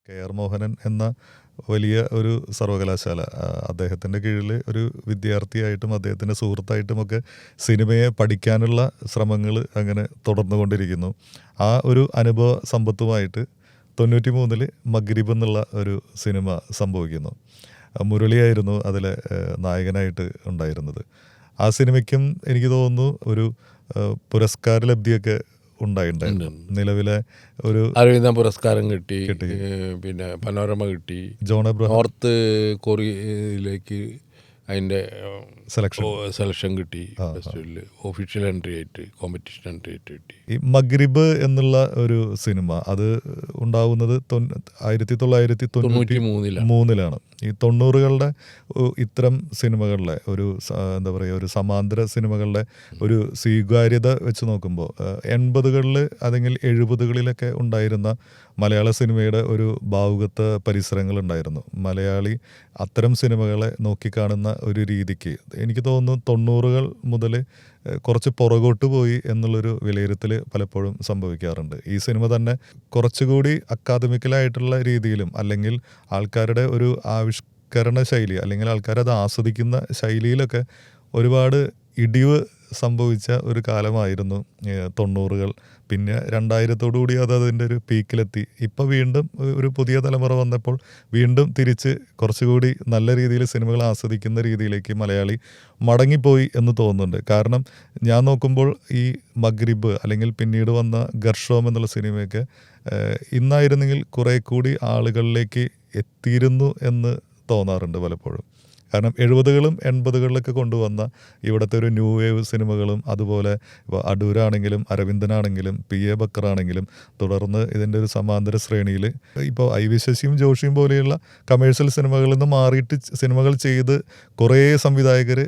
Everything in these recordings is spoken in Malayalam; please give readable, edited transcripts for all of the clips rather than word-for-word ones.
കെ.ആർ. മോഹനൻ എന്ന വലിയ ഒരു സർവകലാശാല, അദ്ദേഹത്തിൻ്റെ കീഴിൽ ഒരു വിദ്യാർത്ഥിയായിട്ടും അദ്ദേഹത്തിൻ്റെ സുഹൃത്തായിട്ടുമൊക്കെ സിനിമയെ പഠിക്കാനുള്ള ശ്രമങ്ങൾ അങ്ങനെ തുടർന്നുകൊണ്ടിരിക്കുന്നു. ആ ഒരു അനുഭവ സമ്പത്തുമായിട്ട് 93 മഗ്രിബ് എന്നുള്ള ഒരു സിനിമ സംഭവിക്കുന്നു. മുരളിയായിരുന്നു അതിലെ നായകനായിട്ട് ഉണ്ടായിരുന്നത്. ആ സിനിമയ്ക്കും എനിക്ക് തോന്നുന്നു ഒരു പുരസ്കാര ലബ്ധിയൊക്കെ ഉണ്ടായിട്ടുണ്ടായിരുന്നു. നിലവിലെ ഒരു അരവിന്ദ പുരസ്കാരം കിട്ടി, പിന്നെ പനോരമ കിട്ടി, ജോൺ എബ്രഹാം നോർത്ത് കൊറിയയിലേക്ക് അതിൻ്റെ സെലക്ഷൻ കിട്ടി, ഫെസ്റ്റിവലിൽ ഒഫീഷ്യൽ എൻട്രി ആയിട്ട്, കോമ്പറ്റീഷൻ എൻട്രി ആയിട്ട് കിട്ടി. ഈ മഗ്രിബ് എന്നുള്ള ഒരു സിനിമ അത് ഉണ്ടാവുന്നത് 1993 ഈ 90കളുടെ ഇത്തരം സിനിമകളിലെ ഒരു എന്താ പറയുക, ഒരു സമാന്തര സിനിമകളുടെ ഒരു സ്വീകാര്യത വെച്ച് നോക്കുമ്പോൾ 80കളിൽ അല്ലെങ്കിൽ 70കളിലൊക്കെ ഉണ്ടായിരുന്ന മലയാള സിനിമയുടെ ഒരു ഭാവുകത്വ പരിസരങ്ങളുണ്ടായിരുന്നു. മലയാളി അത്തരം സിനിമകളെ നോക്കിക്കാണുന്ന ഒരു രീതിക്ക് എനിക്ക് തോന്നുന്നു 90കൾ മുതൽ കുറച്ച് പുറകോട്ട് പോയി എന്നുള്ളൊരു വിലയിരുത്തൽ പലപ്പോഴും സംഭവിക്കാറുണ്ട്. ഈ സിനിമ തന്നെ കുറച്ചുകൂടി അക്കാദമിക്കലായിട്ടുള്ള രീതിയിലും അല്ലെങ്കിൽ ആൾക്കാരുടെ ഒരു ആവിഷ്കരണ ശൈലി അല്ലെങ്കിൽ ആൾക്കാരത് ആസ്വദിക്കുന്ന ശൈലിയിലൊക്കെ ഒരുപാട് ഇടിവ് സംഭവിച്ച ഒരു കാലമായിരുന്നു 90കൾ. പിന്നെ 2000 അത് അതിൻ്റെ ഒരു പീക്കിലെത്തി. ഇപ്പോൾ വീണ്ടും ഒരു പുതിയ തലമുറ വന്നപ്പോൾ വീണ്ടും തിരിച്ച് കുറച്ചുകൂടി നല്ല രീതിയിൽ സിനിമകൾ ആസ്വദിക്കുന്ന രീതിയിലേക്ക് മലയാളി മടങ്ങിപ്പോയി എന്ന് തോന്നുന്നുണ്ട്. കാരണം ഞാൻ നോക്കുമ്പോൾ ഈ മഗ്രിബ് അല്ലെങ്കിൽ പിന്നീട് വന്ന ഗർഷോം എന്നുള്ള സിനിമയൊക്കെ ഇന്നായിരുന്നെങ്കിൽ കുറേ കൂടി ആളുകളിലേക്ക് എത്തിയിരുന്നു എന്ന് തോന്നാറുണ്ട് പലപ്പോഴും. കാരണം 70കളും 80കളിലൊക്കെ കൊണ്ടുവന്ന ഇവിടുത്തെ ഒരു ന്യൂ വേവ് സിനിമകളും അതുപോലെ ഇപ്പോൾ അടൂരാണെങ്കിലും അരവിന്ദനാണെങ്കിലും PA ബക്കറാണെങ്കിലും തുടർന്ന് ഇതിൻ്റെ ഒരു സമാന്തര ശ്രേണിയിൽ ഇപ്പോൾ IV ശശിയും ജോഷിയും പോലെയുള്ള കമേഴ്ഷ്യൽ സിനിമകളിൽ നിന്ന് മാറിയിട്ട് സിനിമകൾ ചെയ്ത് കുറേ സംവിധായകർ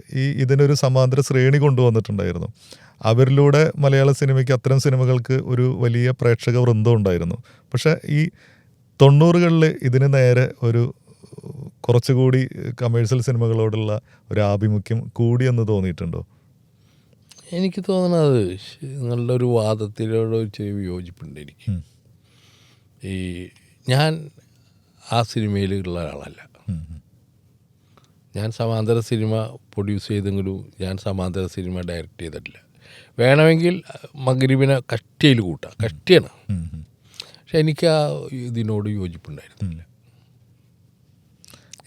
ഇതിനൊരു സമാന്തര ശ്രേണി കൊണ്ടുവന്നിട്ടുണ്ടായിരുന്നു. അവരിലൂടെ മലയാള സിനിമയ്ക്ക് അത്തരം സിനിമകൾക്ക് ഒരു വലിയ പ്രേക്ഷക വൃന്ദം ഉണ്ടായിരുന്നു. പക്ഷേ ഈ 90കളിൽ ഇതിന് നേരെ ഒരു കുറച്ചുകൂടി കമേഴ്ഷ്യൽ സിനിമകളോടുള്ള ഒരു ആഭിമുഖ്യം കൂടിയെന്ന് തോന്നിയിട്ടുണ്ടോ? എനിക്ക് തോന്നുന്നത് നിങ്ങളുടെ ഒരു വാദത്തിനോട് ചെറിയ വിയോജിപ്പുണ്ട് എനിക്ക്. ഞാൻ ആ സിനിമയിലുള്ള ഒരാളല്ല. ഞാൻ സമാന്തര സിനിമ പ്രൊഡ്യൂസ് ചെയ്തെങ്കിലും ഞാൻ സമാന്തര സിനിമ ഡയറക്റ്റ് ചെയ്തിട്ടില്ല. വേണമെങ്കിൽ മഗ്രിബിനെ കഷ്ടിയിൽ കൂട്ടാം, കഷ്ടിയാണ്. പക്ഷെ എനിക്ക് ആ ഇതിനോട് യോജിപ്പുണ്ടായിരുന്നില്ല.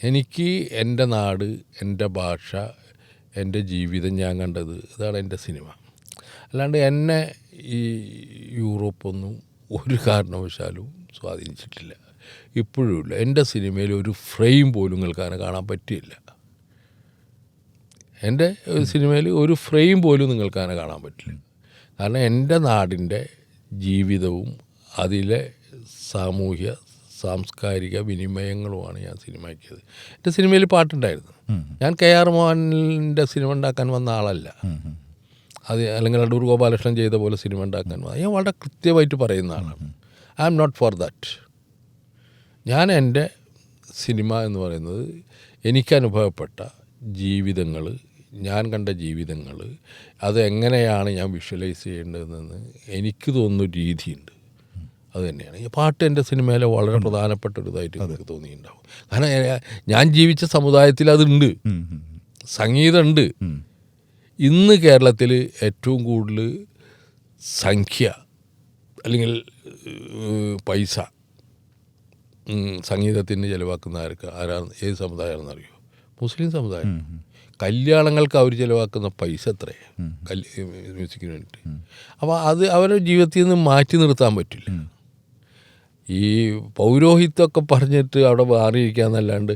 എനിക്ക് എൻ്റെ നാട്, എൻ്റെ ഭാഷ, എൻ്റെ ജീവിതം ഞാൻ കണ്ടത്, ഇതാണ് എൻ്റെ സിനിമ. അല്ലാണ്ട് എന്നെ ഈ യൂറോപ്പൊന്നും ഒരു കാരണവശാലും സ്വാധീനിച്ചിട്ടില്ല, ഇപ്പോഴും ഇല്ല. എൻ്റെ സിനിമയിൽ ഒരു ഫ്രെയിം പോലും നിങ്ങൾക്ക് അങ്ങനെ കാണാൻ പറ്റില്ല. എൻ്റെ സിനിമയിൽ ഒരു ഫ്രെയിം പോലും നിങ്ങൾക്ക് അങ്ങനെ കാണാൻ പറ്റില്ല. കാരണം എൻ്റെ നാടിൻ്റെ ജീവിതവും അതിലെ സാമൂഹ്യ സാംസ്കാരിക വിനിമയങ്ങളുമാണ് ഞാൻ സിനിമയാക്കിയത്. എൻ്റെ സിനിമയിൽ പാട്ടുണ്ടായിരുന്നു. ഞാൻ കെ.ആർ. മോഹനിൻ്റെ സിനിമ ഉണ്ടാക്കാൻ വന്ന ആളല്ല. അത് അല്ലെങ്കിൽ അടൂർ ഗോപാലകൃഷ്ണൻ ചെയ്ത പോലെ സിനിമ ഉണ്ടാക്കാൻ വന്ന, ഞാൻ വളരെ കൃത്യമായിട്ട് പറയുന്ന ആളാണ്. I am not for that. ഞാൻ എൻ്റെ സിനിമ എന്ന് പറയുന്നത് എനിക്കനുഭവപ്പെട്ട ജീവിതങ്ങൾ, ഞാൻ കണ്ട ജീവിതങ്ങൾ, അത് എങ്ങനെയാണ് ഞാൻ വിഷ്വലൈസ് ചെയ്യേണ്ടതെന്ന് എനിക്ക് തോന്നുന്ന രീതിയുണ്ട്. അത് തന്നെയാണ് ഈ പാട്ട് എൻ്റെ സിനിമയിലെ വളരെ പ്രധാനപ്പെട്ട ഒരു ഇതായിട്ട് എനിക്ക് തോന്നിയിട്ടുണ്ടാവും. കാരണം ഞാൻ ജീവിച്ച സമുദായത്തിൽ അതുണ്ട്, സംഗീതമുണ്ട്. ഇന്ന് കേരളത്തിൽ ഏറ്റവും കൂടുതൽ സംഖ്യ അല്ലെങ്കിൽ പൈസ സംഗീതത്തിന് ചിലവാക്കുന്ന ഏത് സമുദായമാണെന്ന് അറിയോ? മുസ്ലിം സമുദായം. കല്യാണങ്ങൾക്ക് അവർ ചിലവാക്കുന്ന പൈസ എത്രയാണ് മ്യൂസിക്കിന് വേണ്ടിയിട്ട്. അപ്പോൾ അത് അവരുടെ ജീവിതത്തിൽ നിന്ന് മാറ്റി നിർത്താൻ പറ്റില്ല. ഈ പൗരോഹിത്യമൊക്കെ പറഞ്ഞിട്ട് അവിടെ മാറിയിരിക്കുക എന്നല്ലാണ്ട്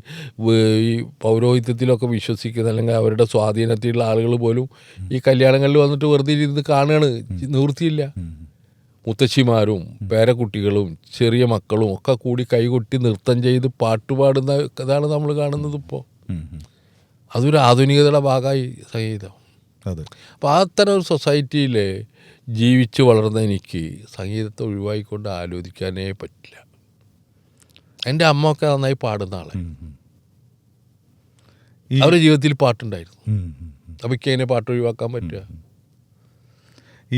ഈ പൗരോഹിത്യത്തിലൊക്കെ വിശ്വസിക്കുന്ന അല്ലെങ്കിൽ അവരുടെ സ്വാധീനത്തിലുള്ള ആളുകൾ പോലും ഈ കല്യാണങ്ങളിൽ വന്നിട്ട് വെറുതെ ഇരുന്ന് കാണുകയാണ്, നിവൃത്തിയില്ല. മുത്തശ്ശിമാരും പേരക്കുട്ടികളും ചെറിയ മക്കളും ഒക്കെ കൂടി കൈകൊട്ടി നൃത്തം ചെയ്ത് പാട്ടുപാടുന്ന ഇതാണ് നമ്മൾ കാണുന്നത് ഇപ്പോൾ. അതൊരു ആധുനികതയുടെ ഭാഗമായി സംഗീതം. അപ്പോൾ അത്തരം ഒരു സൊസൈറ്റിയിൽ ജീവിച്ച് വളർന്ന എനിക്ക് സംഗീതത്തെ ഒഴിവാക്കിക്കൊണ്ട് ആലോചിക്കാനേ പറ്റില്ല. എൻ്റെ അമ്മയൊക്കെ നന്നായി പാടുന്ന ആളാണ്. അവരുടെ ജീവിതത്തിൽ പാട്ടുണ്ടായിരുന്നു. അപ്പോൾ അതിനെ പാട്ട് ഒഴിവാക്കാൻ പറ്റുക?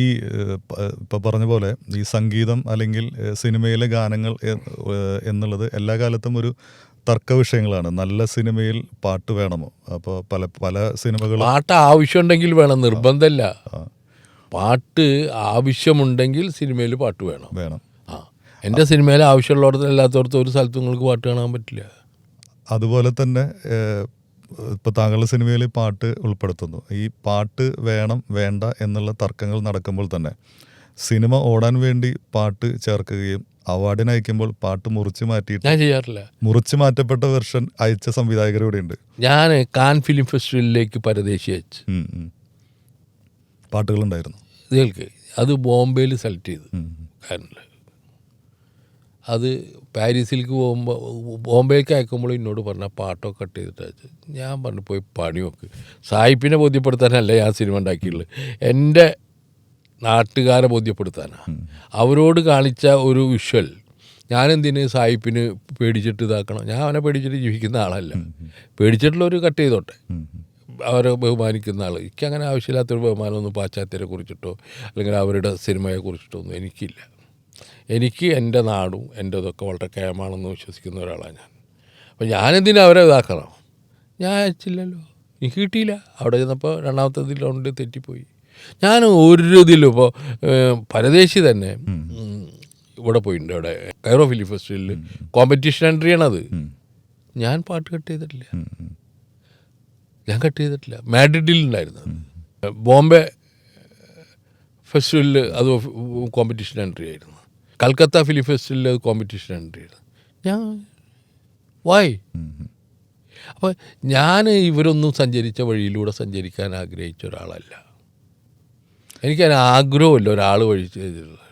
ഈ ഇപ്പോൾ പറഞ്ഞ പോലെ ഈ സംഗീതം അല്ലെങ്കിൽ സിനിമയിലെ ഗാനങ്ങൾ എന്നുള്ളത് എല്ലാ കാലത്തും ഒരു തർക്ക വിഷയങ്ങളാണ്. നല്ല സിനിമയിൽ പാട്ട് വേണമോ? അപ്പോൾ പല സിനിമകളും പാട്ട് ആവശ്യമുണ്ടെങ്കിൽ വേണം, നിർബന്ധമല്ല. പാട്ട് ആവശ്യമുണ്ടെങ്കിൽ സിനിമയിൽ പാട്ട് വേണം. എൻ്റെ സിനിമയിൽ ആവശ്യമുള്ളടത്ത് അല്ലാത്തടത്ത് ഒരു സ്ഥലത്ത് നിങ്ങൾക്ക് പാട്ട് കാണാൻ പറ്റില്ല. അതുപോലെ തന്നെ ഇപ്പോൾ താങ്കളുടെ സിനിമയിൽ പാട്ട് ഉൾപ്പെടുത്തുന്നു. ഈ പാട്ട് വേണം വേണ്ട എന്നുള്ള തർക്കങ്ങൾ നടക്കുമ്പോൾ തന്നെ സിനിമ ഓടാൻ വേണ്ടി പാട്ട് ചേർക്കുകയും അവാർഡിന് അയക്കുമ്പോൾ പാട്ട് മുറിച്ച് മാറ്റിയിട്ട് ഞാൻ ചെയ്യാറില്ല. മുറിച്ച് മാറ്റപ്പെട്ട വെർഷൻ അയച്ച സംവിധായകർ ഇവിടെ ഉണ്ട്. ഞാൻ കാൻ ഫിലിം ഫെസ്റ്റിവലിലേക്ക് പരദേശി അയച്ചു പാട്ടുകളുണ്ടായിരുന്നു. ഇതിലേക്ക് അത് ബോംബെയിൽ സെലക്ട് ചെയ്തു. കാനിൽ അത് പാരീസിലേക്ക് പോകുമ്പോൾ ബോംബെക്ക് അയക്കുമ്പോൾ എന്നോട് പറഞ്ഞ പാട്ടൊക്കെ കട്ട് ചെയ്തിട്ട് അയച്ചു. ഞാൻ പറഞ്ഞു പോയി പണി നോക്ക്. സായിപ്പിനെ ബോധ്യപ്പെടുത്താനല്ല ഞാൻ സിനിമ ഉണ്ടാക്കിയുള്ളത്, എൻ്റെ നാട്ടുകാരെ ബോധ്യപ്പെടുത്താനാണ്. അവരോട് കാണിച്ച ഒരു വിഷ്വൽ ഞാനെന്തിന് സായിപ്പിന് പേടിച്ചിട്ട് ഇതാക്കണം? ഞാൻ അവനെ പേടിച്ചിട്ട് ജീവിക്കുന്ന ആളല്ല. പേടിച്ചിട്ടുള്ളൊരു കട്ട് ചെയ്തോട്ടെ, അവരെ ബഹുമാനിക്കുന്ന ആൾ. എനിക്കങ്ങനെ ആവശ്യമില്ലാത്തൊരു ബഹുമാനമൊന്നും പാശ്ചാത്യരെ കുറിച്ചിട്ടോ അല്ലെങ്കിൽ അവരുടെ സിനിമയെ കുറിച്ചിട്ടോ ഒന്നും എനിക്കില്ല. എനിക്ക് എൻ്റെ നാടും എൻ്റെ ഇതൊക്കെ വളരെ കേമാണെന്ന് വിശ്വസിക്കുന്ന ഒരാളാണ് ഞാൻ. അപ്പോൾ ഞാനെന്തിനും അവരെ ഇതാക്കണം? ഞാൻ അയച്ചില്ലല്ലോ, എനിക്ക് കിട്ടിയില്ല. അവിടെ ചെന്നപ്പോൾ രണ്ടാമത്തെ ഇതിലുണ്ട്, തെറ്റിപ്പോയി. ഞാൻ ഒരു ഇതിലും ഇപ്പോൾ പരദേശി തന്നെ ഇവിടെ പോയിട്ടുണ്ട്, ഇവിടെ കൈറോ ഫിലിം ഫെസ്റ്റിവലിൽ കോമ്പറ്റീഷൻ എൻട്രി ആണത്. ഞാൻ പാട്ട് കട്ട് ചെയ്തിട്ടില്ല, മാഡ്രിഡിൽ ഉണ്ടായിരുന്നു. ബോംബെ ഫെസ്റ്റിവലിൽ അത് കോമ്പറ്റീഷൻ എൻട്രി ആയിരുന്നു. കൽക്കത്ത ഫിലിം ഫെസ്റ്റിവലിൽ അത് കോമ്പറ്റീഷൻ എൻട്രി ആയിരുന്നു. ഞാൻ വായ്. അപ്പോൾ ഞാൻ ഇവരൊന്നും സഞ്ചരിച്ച വഴിയിലൂടെ സഞ്ചരിക്കാൻ ആഗ്രഹിച്ച ഒരാളല്ല. എനിക്കതിന് ആഗ്രഹമില്ല ഒരാൾ വഴി ചെയ്തിട്ടുള്ളത്.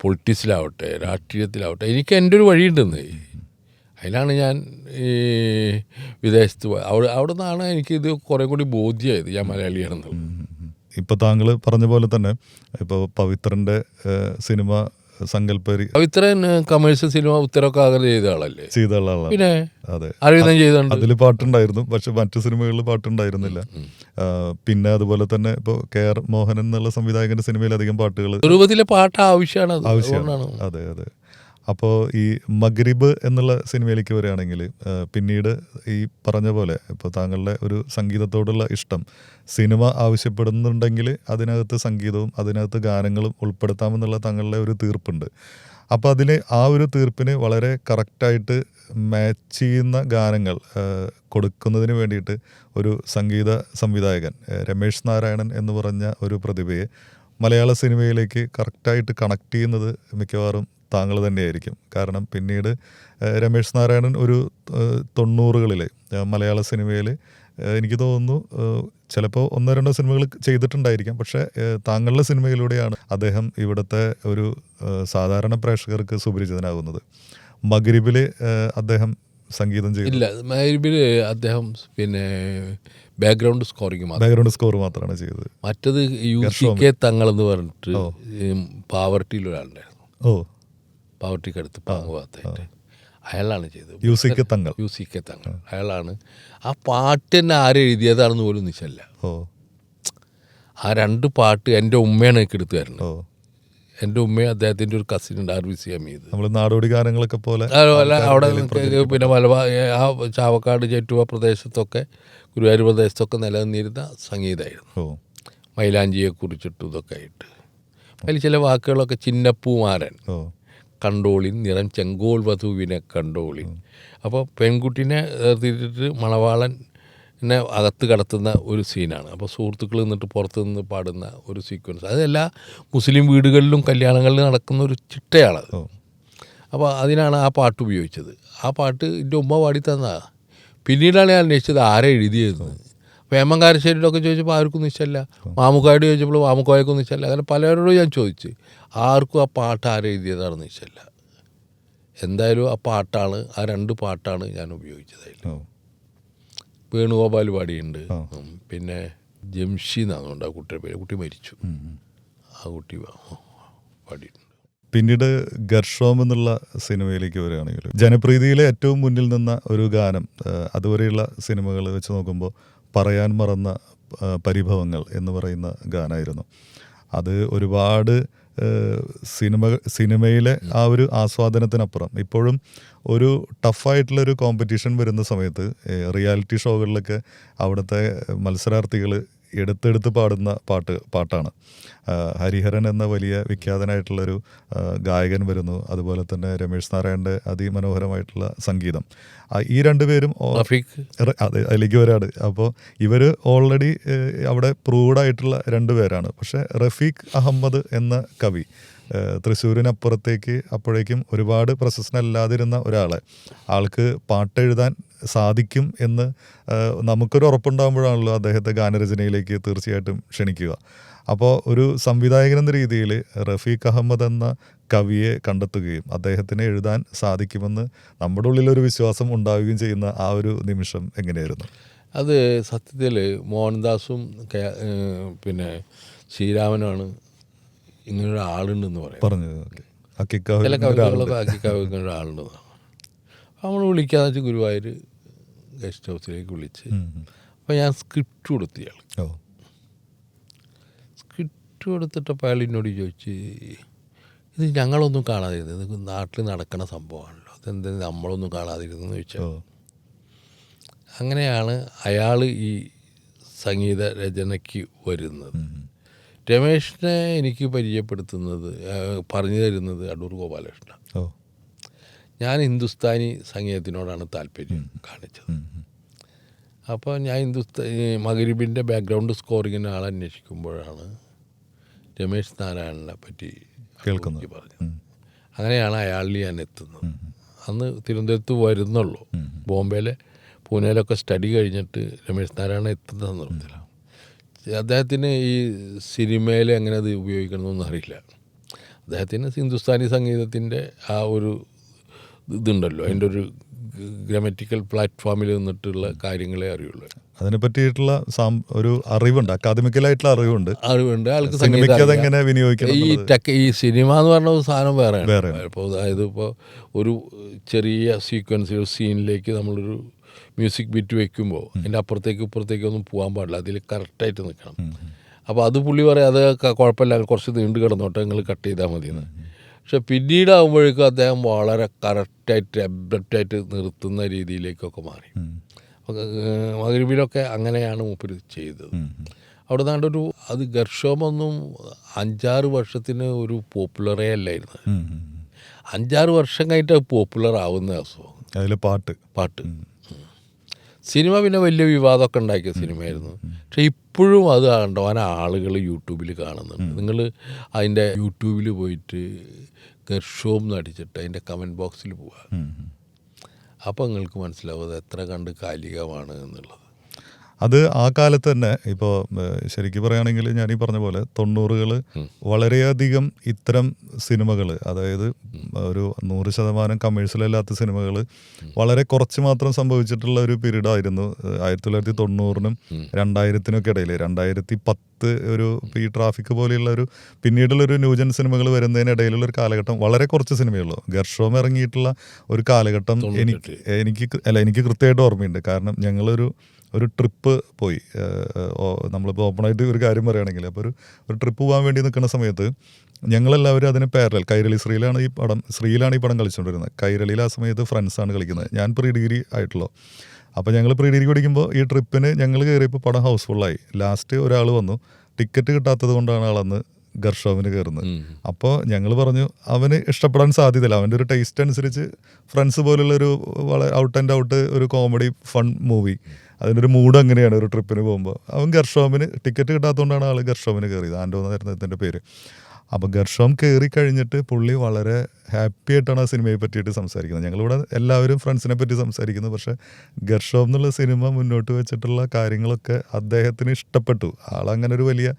പൊളിറ്റിക്സിലാവട്ടെ രാഷ്ട്രീയത്തിലാവട്ടെ എനിക്ക് എൻ്റെ ഒരു വഴിയുണ്ടെന്ന്. അതിലാണ് ഞാൻ ഈ വിദേശത്ത് അവിടെ നിന്നാണ് എനിക്കിത് കുറേ കൂടി ബോധ്യമായത് ഞാൻ മലയാളിയാണെന്നുള്ളത്. ഇപ്പോൾ താങ്കൾ പറഞ്ഞ പോലെ തന്നെ ഇപ്പോൾ പവിത്രൻ്റെ സിനിമ സങ്കല്പരി പവിത്രൻ കമേഴ്ഷ്യൽ സിനിമ ഉത്തരമൊക്കെ ആഗ്രഹം ചെയ്ത ആളല്ലേ? ചെയ്ത ആളാണ്. പിന്നെ അതെ, അരവിന്ദൻ ചെയ്തുണ്ട്. അതിൽ പാട്ടുണ്ടായിരുന്നു, പക്ഷെ മറ്റു സിനിമകളിൽ പാട്ടുണ്ടായിരുന്നില്ല. പിന്നെ അതുപോലെ തന്നെ ഇപ്പോൾ KR മോഹനൻ എന്നുള്ള സംവിധായകന്റെ സിനിമയിൽ അധികം പാട്ടുകൾ രൂപത്തിലെ പാട്ട് ആവശ്യമാണ്. അതെ അതെ. അപ്പോൾ ഈ മഗ്രിബ് എന്നുള്ള സിനിമയിലേക്ക് വരികയാണെങ്കിൽ പിന്നീട് ഈ പറഞ്ഞ പോലെ ഇപ്പോൾ താങ്കളുടെ ഒരു സംഗീതത്തോടുള്ള ഇഷ്ടം സിനിമ ആവശ്യപ്പെടുന്നുണ്ടെങ്കിൽ അതിനകത്ത് സംഗീതവും അതിനകത്ത് ഗാനങ്ങളും ഉൾപ്പെടുത്താമെന്നുള്ള താങ്കളുടെ ഒരു തീർപ്പുണ്ട്. അപ്പോൾ അതിൽ ആ ഒരു തീർപ്പിന് വളരെ കറക്റ്റായിട്ട് മാച്ച് ചെയ്യുന്ന ഗാനങ്ങൾ കൊടുക്കുന്നതിന് വേണ്ടിയിട്ട് ഒരു സംഗീത സംവിധായകൻ രമേശ് നാരായണൻ എന്ന് പറഞ്ഞ ഒരു പ്രതിഭയെ മലയാള സിനിമയിലേക്ക് കറക്റ്റായിട്ട് കണക്ട് ചെയ്യുന്നത് മിക്കവാറും താങ്കൾ തന്നെയായിരിക്കും. കാരണം പിന്നീട് രമേശ് നാരായണൻ ഒരു 90കളിൽ മലയാള സിനിമയിൽ എനിക്ക് തോന്നുന്നു ചിലപ്പോൾ 1-2 സിനിമകൾ ചെയ്തിട്ടുണ്ടായിരിക്കാം, പക്ഷേ താങ്കളുടെ സിനിമയിലൂടെയാണ് അദ്ദേഹം ഇവിടുത്തെ ഒരു സാധാരണ പ്രേക്ഷകർക്ക് സുപരിചിതനാകുന്നത്. മഗ്രിബിൽ അദ്ദേഹം സംഗീതം ചെയ്തില്ല. മഗ്രിബിൽ അദ്ദേഹം പിന്നെ ബാക്ക്ഗ്രൗണ്ട് സ്കോർ മാത്രമാണ് ചെയ്തത്. മറ്റത് UCK തങ്ങളെന്ന് പറഞ്ഞിട്ട് പാവർട്ടിയിലൊരാളുണ്ടായിരുന്നു. പാവർട്ടിക്കടുത്ത് പാങ്ങുഭാഗത്തായിട്ട് അയാളാണ് ചെയ്തത്. UCK തങ്ങൾ അയാളാണ്. ആ പാട്ട് തന്നെ ആരെഴുതിയതാണെന്ന് പോലും നിശ്ചല്ല. ആ 2 പാട്ട് എൻ്റെ ഉമ്മയാണ് എനിക്ക് എടുത്തു തരുന്നത്. എൻ്റെ ഉമ്മയും അദ്ദേഹത്തിൻ്റെ ഒരു കസിൻ ഉണ്ട് RVC അമീദ്. നമ്മൾ നാടോടി ഗാനങ്ങളൊക്കെ പോലെ അവിടെ പിന്നെ മലബാർ ആ ചാവക്കാട് ചേറ്റുവ പ്രദേശത്തൊക്കെ ഗുരുവായൂർ പ്രദേശത്തൊക്കെ നിലനിന്നിരുന്ന സംഗീതമായിരുന്നു. മൈലാഞ്ചിയെ കുറിച്ചിട്ടും ഇതൊക്കെ ആയിട്ട് അതിൽ ചില വാക്കുകളൊക്കെ ചിന്നപ്പൂമാരൻ കണ്ടോളിൻ നിറം ചെങ്കോൾ വധുവിനെ കണ്ടോളിൻ. അപ്പോൾ പെൺകുട്ടീനെ തീർത്തിട്ട് മണവാളനെ അകത്ത് കടത്തുന്ന ഒരു സീനാണ്. അപ്പോൾ സുഹൃത്തുക്കൾ നിന്നിട്ട് പുറത്തു നിന്ന് പാടുന്ന ഒരു സീക്വൻസ്. അതെല്ലാ മുസ്ലിം വീടുകളിലും കല്യാണങ്ങളിൽ നടക്കുന്ന ഒരു ചിട്ടയാണത്. അപ്പോൾ അതിനാണ് ആ പാട്ട് ഉപയോഗിച്ചത്. ആ പാട്ട് എൻ്റെ ഉമ്മ പാടി തന്നതാണ്. പിന്നീടാണ് ഞാൻ അന്വേഷിച്ചത് ആരെ എഴുതിയത്. വേമങ്കാരശ്ശേരിയിലൊക്കെ ചോദിച്ചപ്പോൾ ആർക്കും നിശ്ചല്ല. മാമുക്കായോട് ചോദിച്ചപ്പോൾ മാമുക്കായക്കും നിശ്ചല്ല. അങ്ങനെ പലരോടും ഞാൻ ചോദിച്ചു, ആർക്കും ആ പാട്ട് ആരെഴുതിയതാണെന്ന് നിശ്ചല്ല. എന്തായാലും ആ പാട്ടാണ്, ആ 2 പാട്ടാണ് ഞാൻ ഉപയോഗിച്ചത്. വേണുഗോപാൽ പാടിയുണ്ട്, പിന്നെ ജംഷി എന്നാണ് ആ കുട്ടിയുടെ പേര്. കുട്ടി മരിച്ചു, ആ കുട്ടി പാടിയിട്ടുണ്ട്. പിന്നീട് ഗർഷോം എന്നുള്ള സിനിമയിലേക്ക് വരികയാണെങ്കിൽ ജനപ്രീതിയിലെ ഏറ്റവും മുന്നിൽ നിന്ന ഒരു ഗാനം അതുവരെയുള്ള സിനിമകൾ വെച്ച് നോക്കുമ്പോൾ പറയാൻ മറന്ന പരിഭവങ്ങൾ എന്ന് പറയുന്ന ഗാനമായിരുന്നു. അത് ഒരുപാട് സിനിമയിലെ ആ ഒരു ആസ്വാദനത്തിനപ്പുറം ഇപ്പോഴും ഒരു ടഫായിട്ടുള്ളൊരു കോമ്പറ്റീഷൻ വരുന്ന സമയത്ത് റിയാലിറ്റി ഷോകളിലൊക്കെ അവിടുത്തെ മത്സരാർത്ഥികൾ എടുത്തെടുത്ത് പാടുന്ന പാട്ടാണ്. ഹരിഹരൻ എന്ന വലിയ വിഖ്യാതനായിട്ടുള്ളൊരു ഗായകൻ വരുന്നു, അതുപോലെ തന്നെ രമേശ് നാരായണൻ്റെ അതിമനോഹരമായിട്ടുള്ള സംഗീതം. ഈ രണ്ടുപേരും അതെ അതിലേക്ക് വരാണ്. അപ്പോൾ ഇവർ ഓൾറെഡി അവിടെ പ്രൂവ്ഡ് ആയിട്ടുള്ള രണ്ടുപേരാണ്. പക്ഷേ റഫീഖ് അഹമ്മദ് എന്ന കവി തൃശ്ശൂരിനപ്പുറത്തേക്ക് അപ്പോഴേക്കും ഒരുപാട് പ്രശസ്തനല്ലാതിരുന്ന ആൾക്ക് പാട്ടെഴുതാൻ സാധിക്കും എന്ന് നമുക്കൊരു ഉറപ്പുണ്ടാകുമ്പോഴാണല്ലോ അദ്ദേഹത്തെ ഗാനരചനയിലേക്ക് തീർച്ചയായിട്ടും ക്ഷണിക്കുക. അപ്പോൾ ഒരു സംവിധായകൻ എന്ന രീതിയിൽ റഫീഖ് അഹമ്മദ് എന്ന കവിയെ കണ്ടെത്തുകയും അദ്ദേഹത്തിന് എഴുതാൻ സാധിക്കുമെന്ന് നമ്മുടെ ഉള്ളിലൊരു വിശ്വാസം ഉണ്ടാവുകയും ചെയ്യുന്ന ആ ഒരു നിമിഷം എങ്ങനെയായിരുന്നു? അത് സത്യത്തിൽ മോഹൻദാസും പിന്നെ ശ്രീരാമനാണ് ഇങ്ങനൊരു ആളുണ്ടെന്ന് പറഞ്ഞത്. ചില കവിതകളൊക്കെ ആക്കിക്കാവുന്ന ഒരാളുണ്ടെന്ന് നമ്മൾ വിളിക്കാന്ന് വെച്ചാൽ ഗുരുവായൂർ ഗസ്റ്റ് ഹൗസിലേക്ക് വിളിച്ച് അപ്പോൾ ഞാൻ സ്ക്രിപ്റ്റ് കൊടുത്തു. ഇയാൾ സ്ക്രിപ്റ്റ് കൊടുത്തിട്ടപ്പോൾ അയാൾ എന്നോട് ചോദിച്ച്, ഇത് ഞങ്ങളൊന്നും കാണാതിരുന്നത്, ഇത് നാട്ടിൽ നടക്കണ സംഭവമാണല്ലോ, അതെന്താ നമ്മളൊന്നും കാണാതിരുന്നെന്ന് ചോദിച്ചാൽ. അങ്ങനെയാണ് അയാൾ ഈ സംഗീത രചനയ്ക്ക് വരുന്നത്. രമേഷിനെ എനിക്ക് പരിചയപ്പെടുത്തുന്നത് പറഞ്ഞു തരുന്നത് അടൂർ ഗോപാലകൃഷ്ണൻ. ഞാൻ ഹിന്ദുസ്ഥാനി സംഗീതത്തിനോടാണ് താല്പര്യം കാണിച്ചത്. അപ്പോൾ ഞാൻ മഗ്രിബിൻ്റെ ബാക്ക്ഗ്രൗണ്ട് സ്കോറിങ്ങിന് ആളെ അന്വേഷിക്കുമ്പോഴാണ് രമേശ് നാരായണനെ പറ്റി കേൾക്കുന്നത് പറഞ്ഞത്. അങ്ങനെയാണ് അയാളിൽ ഞാൻ എത്തുന്നത്. അന്ന് തിരുവനന്തപുരത്ത് വരുന്നുള്ളൂ. ബോംബെയിലെ പൂനെയിലൊക്കെ സ്റ്റഡി കഴിഞ്ഞിട്ട് രമേശ് നാരായണൻ എത്തുന്ന സന്ദർഭത്തിലാണ്. അദ്ദേഹത്തിന് ഈ സിനിമയിൽ എങ്ങനെ അത് ഉപയോഗിക്കണമെന്നൊന്നും അറിയില്ല. അദ്ദേഹത്തിന് ഹിന്ദുസ്ഥാനി സംഗീതത്തിൻ്റെ ആ ഒരു ഇതുണ്ടല്ലോ, അതിൻ്റെ ഒരു ഗ്രാമറ്റിക്കൽ പ്ലാറ്റ്ഫോമിൽ നിന്നിട്ടുള്ള കാര്യങ്ങളെ അറിയുള്ളൂ. അതിനെ പറ്റിയിട്ടുള്ള ഒരു അറിവുണ്ട്, അക്കാദമിക്കലായിട്ടുള്ള അറിവുണ്ട്. ആൾക്ക് സംഗീതം വിനിയോഗിക്കണം. ഈ സിനിമ എന്ന് പറഞ്ഞ സാധനം വേറെ. ഇപ്പോൾ അതായത് ഇപ്പോൾ ഒരു ചെറിയ സീക്വൻസ് സീനിലേക്ക് നമ്മളൊരു മ്യൂസിക് ബീറ്റ് വയ്ക്കുമ്പോൾ അതിൻ്റെ ഇപ്പുറത്തേക്കൊന്നും പോകാൻ പാടില്ല, അതിൽ കറക്റ്റായിട്ട് നിൽക്കണം. അപ്പോൾ അത് പുള്ളി പറയാം, അത് കുഴപ്പമില്ല, കുറച്ച് നീണ്ടു കിടന്നോട്ടെ, നിങ്ങൾ കട്ട് ചെയ്താൽ മതിയെന്ന്. പക്ഷെ പിന്നീടാകുമ്പോഴേക്കും അദ്ദേഹം വളരെ കറക്റ്റായിട്ട് അബ്രപ്റ്റായിട്ട് നിർത്തുന്ന രീതിയിലേക്കൊക്കെ മാറി. മഗ്രിബിലൊക്കെ അങ്ങനെയാണ് മൂപ്പര് ചെയ്തത്. അവിടെ നിന്നൊരു അത് ഗർഷോമൊന്നും 5-6 വർഷത്തിന് ഒരു പോപ്പുലറേ അല്ലായിരുന്നു. 5-6 വർഷം കഴിഞ്ഞിട്ട് പോപ്പുലർ ആവുന്ന അസുഖം. അതിൽ പാട്ട് സിനിമ പിന്നെ വലിയ വിവാദമൊക്കെ ഉണ്ടാക്കിയ സിനിമയായിരുന്നു. പക്ഷെ ഇപ്പോഴും അത് കണ്ടോൻ ആളുകൾ യൂട്യൂബിൽ കാണുന്നുണ്ട്. നിങ്ങൾ അതിൻ്റെ യൂട്യൂബിൽ പോയിട്ട് ഗർഷോം നടിച്ചിട്ട് അതിൻ്റെ കമൻറ്റ് ബോക്സിൽ പോവുക. അപ്പോൾ നിങ്ങൾക്ക് മനസ്സിലാവും അത് എത്ര കണ്ട് കാലികമാണ് എന്നുള്ളത്. അത് ആ കാലത്ത് തന്നെ ഇപ്പോൾ ശരിക്കും പറയുകയാണെങ്കിൽ ഞാൻ ഈ പറഞ്ഞ പോലെ 90കൾ വളരെയധികം ഇത്തരം സിനിമകൾ, അതായത് ഒരു 100% കമേഴ്ഷ്യൽ അല്ലാത്ത സിനിമകൾ വളരെ കുറച്ച് മാത്രം സംഭവിച്ചിട്ടുള്ള ഒരു പീരീഡ് ആയിരുന്നു 1990-നും 2000-നും ഇടയിൽ. 2010 ഒരു ഈ ട്രാഫിക് പോലെയുള്ള ഒരു പിന്നീടുള്ളൊരു ന്യൂജൻ സിനിമകൾ വരുന്നതിനിടയിലുള്ള ഒരു കാലഘട്ടം വളരെ കുറച്ച് സിനിമയുള്ളൂ. ഗർഷോം ഇറങ്ങിയിട്ടുള്ള ഒരു കാലഘട്ടം എനിക്ക് കൃത്യമായിട്ട് ഓർമ്മയുണ്ട്. കാരണം ഞങ്ങളൊരു ട്രിപ്പ് പോയി, നമ്മളിപ്പോൾ ഓപ്പണായിട്ട് ഒരു കാര്യം പറയുകയാണെങ്കിൽ, അപ്പോൾ ഒരു ട്രിപ്പ് പോകാൻ വേണ്ടി നിൽക്കുന്ന സമയത്ത് ഞങ്ങളെല്ലാവരും അതിന് പാരലൽ ശ്രീയിലാണ് ഈ പടം കളിച്ചുകൊണ്ടിരുന്നത്. കൈരളിയിൽ ആ സമയത്ത് ഫ്രണ്ട്സാണ് കളിക്കുന്നത്. ഞാൻ പ്രീ ഡിഗ്രി ആയിട്ടുള്ളൂ. അപ്പോൾ ഞങ്ങൾ പ്രീ ഡിഗ്രി പഠിക്കുമ്പോൾ ഈ ട്രിപ്പിന് ഞങ്ങൾ കയറിയപ്പോൾ പടം ഹൗസ്ഫുള്ളായി. ലാസ്റ്റ് ഒരാൾ വന്നു, ടിക്കറ്റ് കിട്ടാത്തത് കൊണ്ടാണ് ആളന്ന് ഗർഷോമിന് കയറുന്നത്. അപ്പോൾ ഞങ്ങൾ പറഞ്ഞു അവന് ഇഷ്ടപ്പെടാൻ സാധ്യതയില്ല, അവൻ്റെ ഒരു ടേസ്റ്റ് അനുസരിച്ച് ഫ്രണ്ട്സ് പോലുള്ളൊരു വളരെ ഔട്ട് ആൻഡ് ഔട്ട് ഒരു കോമഡി ഫൺ മൂവി, അതിനൊരു മൂഡ് അങ്ങനെയാണ് ഒരു ട്രിപ്പിന് പോകുമ്പോൾ. അവൻ ഗർഷോമിന് ടിക്കറ്റ് കിട്ടാത്തതുകൊണ്ടാണ് ആൾ ഗർഷോമിന് കയറിയത്. ആൻഡോ എന്നായിരുന്നു ഇതിൻ്റെ പേര്. അപ്പോൾ ഗർഷോം കയറി കഴിഞ്ഞിട്ട് പുള്ളി വളരെ ഹാപ്പി ആയിട്ടാണ് ആ സിനിമയെ പറ്റിയിട്ട് സംസാരിക്കുന്നത്. ഞങ്ങളിവിടെ എല്ലാവരും ഫ്രണ്ട്സിനെ പറ്റി സംസാരിക്കുന്നു. പക്ഷേ ഗർഷോം എന്നുള്ള സിനിമ മുന്നോട്ട് വെച്ചിട്ടുള്ള കാര്യങ്ങളൊക്കെ അദ്ദേഹത്തിന് ഇഷ്ടപ്പെട്ടു. ആളങ്ങനെ ഒരു വലിയ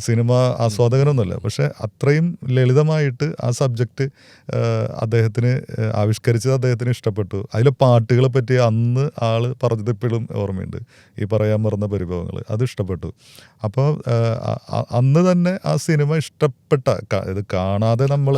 സിനിമ ആസ്വാദകനൊന്നുമല്ല, പക്ഷേ അത്രയും ലളിതമായിട്ട് ആ സബ്ജക്റ്റ് അദ്ദേഹത്തിന് ആവിഷ്കരിച്ചത് അദ്ദേഹത്തിന് ഇഷ്ടപ്പെട്ടു. അതിലെ പാട്ടുകളെ പറ്റി അന്ന് ആൾ പറഞ്ഞത് ഇപ്പോഴും ഓർമ്മയുണ്ട്, ഈ പറയാൻ മറന്ന പരിഭവങ്ങൾ, അത് ഇഷ്ടപ്പെട്ടു. അപ്പോൾ അന്ന് തന്നെ ആ സിനിമ ഇഷ്ടപ്പെട്ട, ഇത് കാണാതെ നമ്മൾ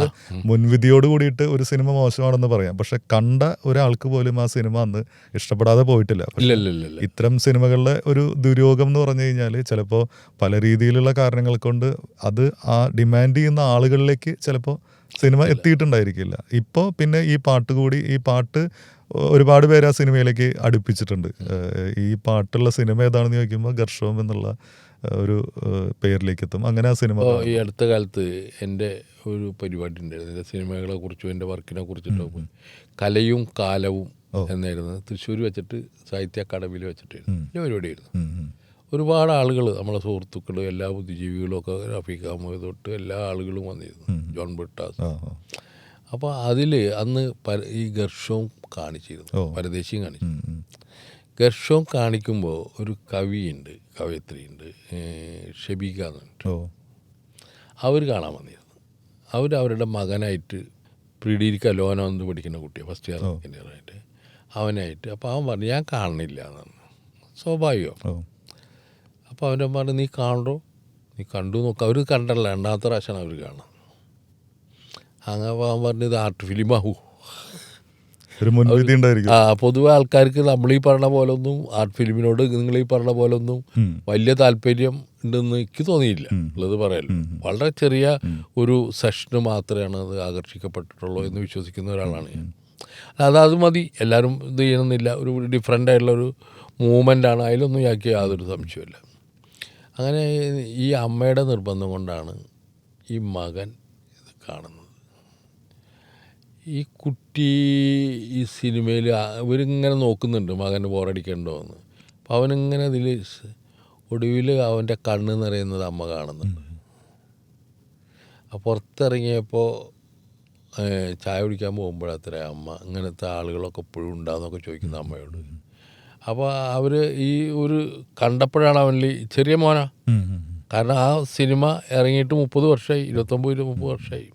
മുൻവിധിയോട് കൂടിയിട്ട് ഒരു സിനിമ മോശമാണെന്ന് പറയാം, പക്ഷെ കണ്ട ഒരാൾക്ക് പോലും ആ സിനിമ അന്ന് ഇഷ്ടപ്പെടാതെ പോയിട്ടില്ല. പക്ഷെ ഇല്ല. ഇത്തരം സിനിമകളുടെ ഒരു ദുര്യോഗം എന്ന് പറഞ്ഞു കഴിഞ്ഞാൽ ചിലപ്പോൾ പല രീതിയിലുള്ള കാരണങ്ങൾ കൊണ്ട് അത് ആ ഡിമാൻഡ് ചെയ്യുന്ന ആളുകളിലേക്ക് ചിലപ്പോൾ സിനിമ എത്തിയിട്ടുണ്ടായിരിക്കില്ല. ഇപ്പോൾ പിന്നെ ഈ പാട്ട് ഒരുപാട് പേര് ആ സിനിമയിലേക്ക് അടുപ്പിച്ചിട്ടുണ്ട്. ഈ പാട്ടുള്ള സിനിമ ഏതാണെന്ന് ചോദിക്കുമ്പോൾ ഘർഷവും എന്നുള്ള ഒരു പേരിലേക്ക് എത്തും. അങ്ങനെ ആ സിനിമ ഈ അടുത്ത കാലത്ത് എൻ്റെ ഒരു പരിപാടി ഉണ്ടായിരുന്നു, എൻ്റെ സിനിമകളെ കുറിച്ചും എൻ്റെ വർക്കിനെ കുറിച്ചിട്ടൊക്കെ. കലയും കാലവും എന്നായിരുന്നു, തൃശ്ശൂർ വെച്ചിട്ട് സാഹിത്യ അക്കാദമിയിൽ വെച്ചിട്ടായിരുന്നു എൻ്റെ പരിപാടിയായിരുന്നു. ഒരുപാട് ആളുകൾ, നമ്മളെ സുഹൃത്തുക്കൾ, എല്ലാ ബുദ്ധിജീവികളും ഒക്കെ, റഫീഖ് അഹമ്മദ് തൊട്ട് എല്ലാ ആളുകളും വന്നിരുന്നു, ജോൺ ബ്രിട്ടാസ്. അപ്പോൾ അതിൽ അന്ന് ഈ ഘർഷവും കാണിച്ചിരുന്നു, പരദേശിയും കാണിച്ചു. ഘർഷവും കാണിക്കുമ്പോൾ ഒരു കവയത്രിയുണ്ട്, ഷബീക എന്ന് പറഞ്ഞിട്ട്, അവർ കാണാൻ വന്നിരുന്നു. അവരുടെ മകനായിട്ട് പ്രീഡിക്ക് ലോനെന്ന് പഠിക്കുന്ന കുട്ടിയാണ്, ഫസ്റ്റ് ഇയർ സെക്കൻഡ് ഇയർ ആയിട്ട്, അവനായിട്ട്. അപ്പോൾ അവൻ പറഞ്ഞു ഞാൻ കാണുന്നില്ല എന്നാണ്. സ്വാഭാവികം. അപ്പോൾ അവൻ്റെ പറഞ്ഞു നീ കാണോ, നീ കണ്ടു നോക്കുക. അവർ കണ്ടല്ല, രണ്ടാമത്തെ പ്രാവശ്യമാണ് അവർ കാണുന്നത്. അങ്ങനെ അവൻ പറഞ്ഞത് ആർട്ട് ഫിലിമാവൂ. ഒരു മുൻവിധി ഉണ്ടായിരിക്കും. പൊതുവെ ആൾക്കാർക്ക് നമ്മൾ ഈ പറഞ്ഞ പോലെ ഒന്നും ആർട്ട് ഫിലിമിനോട് നിങ്ങൾ ഈ പറഞ്ഞ പോലെ ഒന്നും വലിയ താല്പര്യം ഉണ്ടെന്ന് എനിക്ക് തോന്നിയില്ല ഉള്ളത് പറയാലോ. വളരെ ചെറിയ ഒരു സെഷന് മാത്രമാണ് അത് ആകർഷിക്കപ്പെട്ടിട്ടുള്ളൂ എന്ന് വിശ്വസിക്കുന്ന ഒരാളാണ് ഞാൻ. അത് മതി, എല്ലാവരും ഇത് ചെയ്യണമെന്നില്ല, ഒരു ഡിഫറെൻ്റ് ആയിട്ടുള്ളൊരു മൂവ്മെൻ്റാണ്, അതിലൊന്നും എനിക്ക് യാതൊരു സംശയമില്ല. അങ്ങനെ ഈ അമ്മയുടെ നിർബന്ധം കൊണ്ടാണ് ഈ മകൻ ഇത് കാണുന്നത്. ഈ കുട്ടി ഈ സിനിമയിൽ ഇവരിങ്ങനെ നോക്കുന്നുണ്ട് മകന് ബോറടിക്കണ്ടോ എന്ന്. അപ്പോൾ അവനിങ്ങനെ ഇതിൽ ഒടുവിൽ അവൻ്റെ കണ്ണ് നിറയുന്നത് അമ്മ കാണുന്നുണ്ട്. അപ്പോൾ പുറത്തിറങ്ങിയപ്പോൾ ചായ കുടിക്കാൻ പോകുമ്പോഴത്ര അമ്മ ഇങ്ങനത്തെ ആളുകളൊക്കെ എപ്പോഴും ഉണ്ടാകുന്നൊക്കെ ചോദിക്കുന്ന അമ്മയോട്. അപ്പോൾ അവർ ഈ ഒരു കണ്ടപ്പോഴാണ് അവനിൽ, ചെറിയ മോനാ, കാരണം ആ സിനിമ ഇറങ്ങിയിട്ട് 30 വർഷമായി, 29-30 വർഷമായി,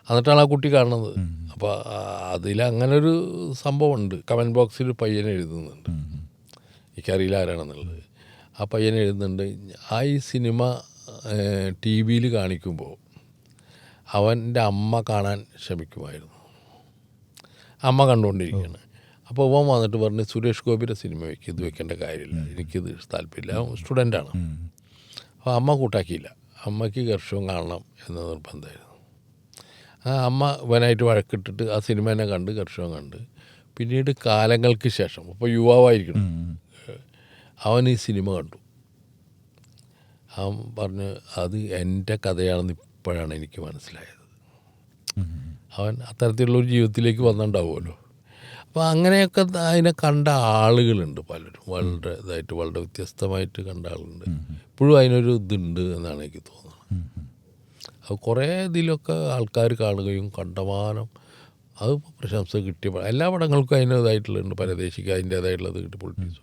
എന്നിട്ടാണ് ആ കുട്ടി കാണുന്നത്. അപ്പോൾ അതിലങ്ങനൊരു സംഭവമുണ്ട്. കമൻറ്റ് ബോക്സിൽ പയ്യൻ എഴുതുന്നുണ്ട്, എനിക്കറിയില്ല ആരാണെന്നുള്ളത്. ആ പയ്യൻ എഴുതുന്നുണ്ട്, ആ ഈ സിനിമ ടി വിയിൽ കാണിക്കുമ്പോൾ അവൻ്റെ അമ്മ കാണാൻ ശ്രമിക്കുമായിരുന്നു, അമ്മ കണ്ടുകൊണ്ടിരിക്കുകയാണ്. അപ്പോൾ ഇവൻ വന്നിട്ട് പറഞ്ഞ് സുരേഷ് ഗോപിയുടെ സിനിമ വയ്ക്കും, ഇത് വെക്കേണ്ട കാര്യമില്ല, എനിക്കിത് താല്പര്യമില്ല, സ്റ്റുഡൻ്റാണ്. അപ്പോൾ അമ്മ കൂട്ടാക്കിയില്ല, അമ്മയ്ക്ക് ഘർഷവും കാണണം എന്ന നിർബന്ധമായിരുന്നു. ആ അമ്മ ഇവനായിട്ട് വഴക്കിട്ടിട്ട് ആ സിനിമ തന്നെ കണ്ട്, ഘർഷവും കണ്ട്. പിന്നീട് കാലങ്ങൾക്ക് ശേഷം, അപ്പോൾ യുവാവായിരിക്കണം, അവൻ ഈ സിനിമ കണ്ടു. അവൻ പറഞ്ഞ് അത് എൻ്റെ കഥയാണെന്ന് ഇപ്പോഴാണ് എനിക്ക് മനസ്സിലായത്. അവൻ അത്തരത്തിലുള്ളൊരു ജീവിതത്തിലേക്ക് വന്നിട്ടുണ്ടാവുമല്ലോ. അപ്പോൾ അങ്ങനെയൊക്കെ അതിനെ കണ്ട ആളുകളുണ്ട് പലരും, വളരെ ഇതായിട്ട്, വളരെ വ്യത്യസ്തമായിട്ട് കണ്ട ആളുകളുണ്ട്. ഇപ്പോഴും അതിനൊരു ഇതുണ്ട് എന്നാണ് എനിക്ക് തോന്നുന്നത്. അത് കുറേ ഇതിലൊക്കെ ആൾക്കാർ കാണുകയും കണ്ടമാനം അത് പ്രശംസ കിട്ടിയ എല്ലാ പടങ്ങൾക്കും അതിൻ്റേതായിട്ടുള്ളുണ്ട്, പരദേശിക്ക് അതിൻ്റേതായിട്ടുള്ളത് കിട്ടി, പൊളിറ്റിക്സ്